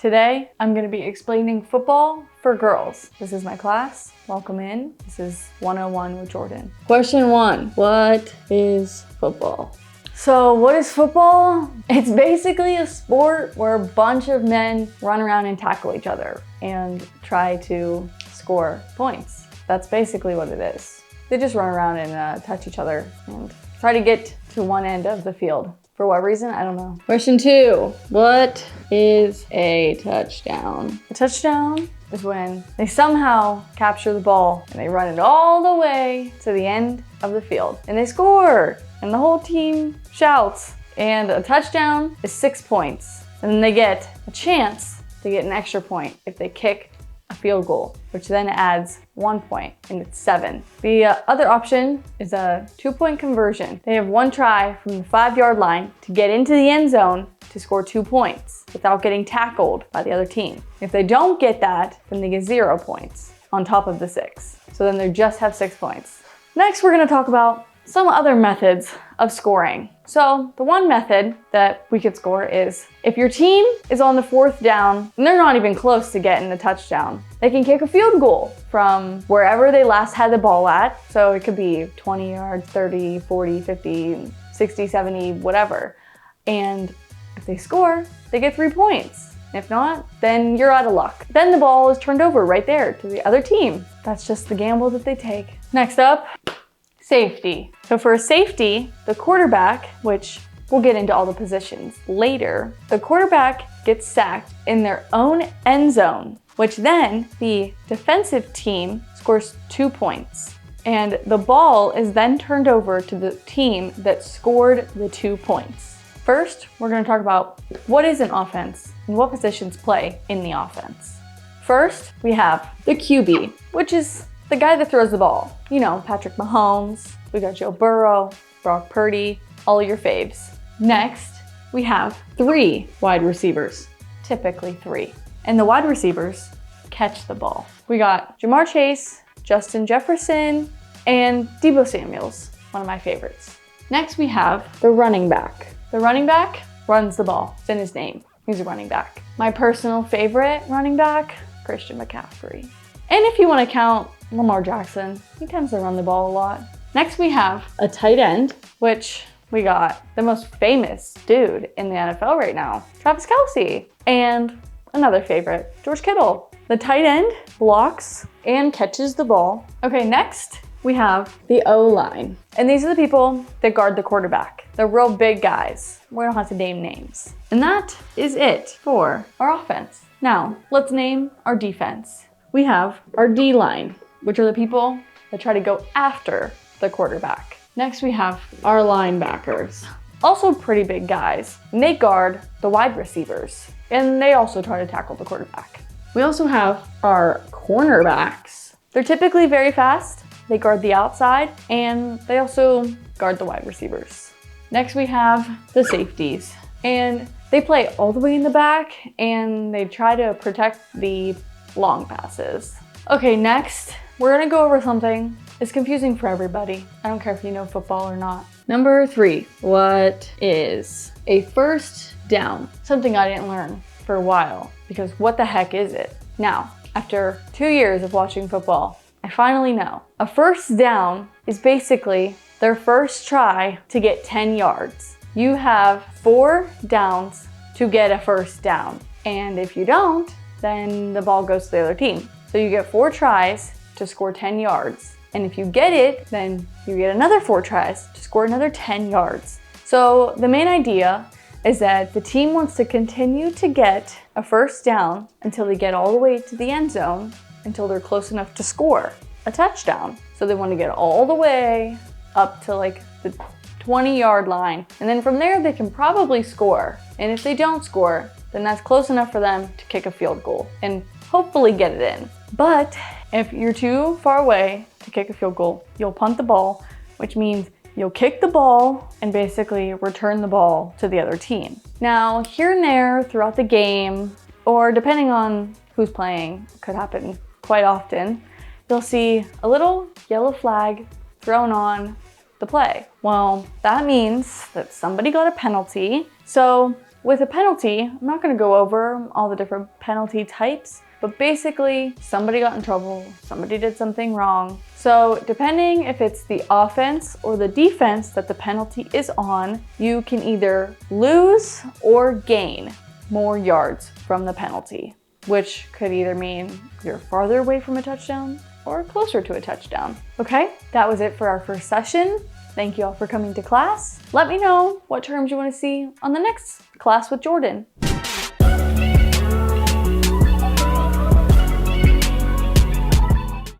Today, I'm gonna be explaining football for girls. This is my class. Welcome in. This is 101 with Jordan. Question 1, what is football? So what is football? It's basically a sport where a bunch of men run around and tackle each other and try to score points. That's basically what it is. They just run around and touch each other and try to get to one end of the field. For what reason? I don't know. Question 2, what is a touchdown? A touchdown is when they somehow capture the ball and they run it all the way to the end of the field and they score and the whole team shouts. And a touchdown is 6 points. And then they get a chance to get an extra point if they kick a field goal, which then adds 1 point and it's 7. The other option is a 2-point conversion. They have one try from the 5-yard line to get into the end zone to score 2 points without getting tackled by the other team. If they don't get that, then they get 0 points on top of the 6. So then they just have 6 points. Next, we're gonna talk about some other methods of scoring. So the one method that we could score is if your team is on the 4th down and they're not even close to getting a touchdown, they can kick a field goal from wherever they last had the ball at. So it could be 20 yards, 30, 40, 50, 60, 70, whatever. And if they score, they get 3 points. If not, then you're out of luck. Then the ball is turned over right there to the other team. That's just the gamble that they take. Next up, safety. So for a safety, the quarterback, which we'll get into all the positions later, the quarterback gets sacked in their own end zone, which then the defensive team scores 2 points. And the ball is then turned over to the team that scored the 2 points. First, we're going to talk about what is an offense and what positions play in the offense. First, we have the QB, which is the guy that throws the ball. You know, Patrick Mahomes, we got Joe Burrow, Brock Purdy, all your faves. Next, we have 3 wide receivers, typically 3. And the wide receivers catch the ball. We got Jamar Chase, Justin Jefferson, and Deebo Samuels, one of my favorites. Next, we have the running back. The running back runs the ball. It's in his name. He's a running back. My personal favorite running back, Christian McCaffrey. And if you want to count Lamar Jackson, he tends to run the ball a lot. Next, we have a tight end, which we got the most famous dude in the NFL right now, Travis Kelce. And another favorite, George Kittle. The tight end blocks and catches the ball. Okay, next we have the O-line. And these are the people that guard the quarterback. They're real big guys. We don't have to name names. And that is it for our offense. Now, let's name our defense. We have our D-line, which are the people that try to go after the quarterback. Next, we have our linebackers, also pretty big guys. And they guard the wide receivers, and they also try to tackle the quarterback. We also have our cornerbacks. They're typically very fast. They guard the outside, and they also guard the wide receivers. Next, we have the safeties, and they play all the way in the back, and they try to protect the long passes. Okay, next, we're gonna go over something. It's confusing for everybody. I don't care if you know football or not. Number 3, what is a first down? Something I didn't learn for a while, because what the heck is it? Now, after 2 years of watching football, I finally know. A first down is basically their first try to get 10 yards. You have 4 downs to get a first down. And if you don't, then the ball goes to the other team. So you get 4 tries to score 10 yards. And if you get it, then you get another 4 tries to score another 10 yards. So the main idea is that the team wants to continue to get a first down until they get all the way to the end zone, until they're close enough to score a touchdown. So they want to get all the way up to like the 20-yard line. And then from there, they can probably score. And if they don't score, then that's close enough for them to kick a field goal and hopefully get it in. But if you're too far away to kick a field goal, you'll punt the ball, which means you'll kick the ball and basically return the ball to the other team. Now, here and there throughout the game, or depending on who's playing, could happen quite often, you'll see a little yellow flag thrown on the play. Well, that means that somebody got a penalty. So with a penalty, I'm not gonna go over all the different penalty types, but basically somebody got in trouble, somebody did something wrong. So depending if it's the offense or the defense that the penalty is on, you can either lose or gain more yards from the penalty, which could either mean you're farther away from a touchdown or closer to a touchdown. Okay, that was it for our first session. Thank you all for coming to class. Let me know what terms you want to see on the next class with Jordan.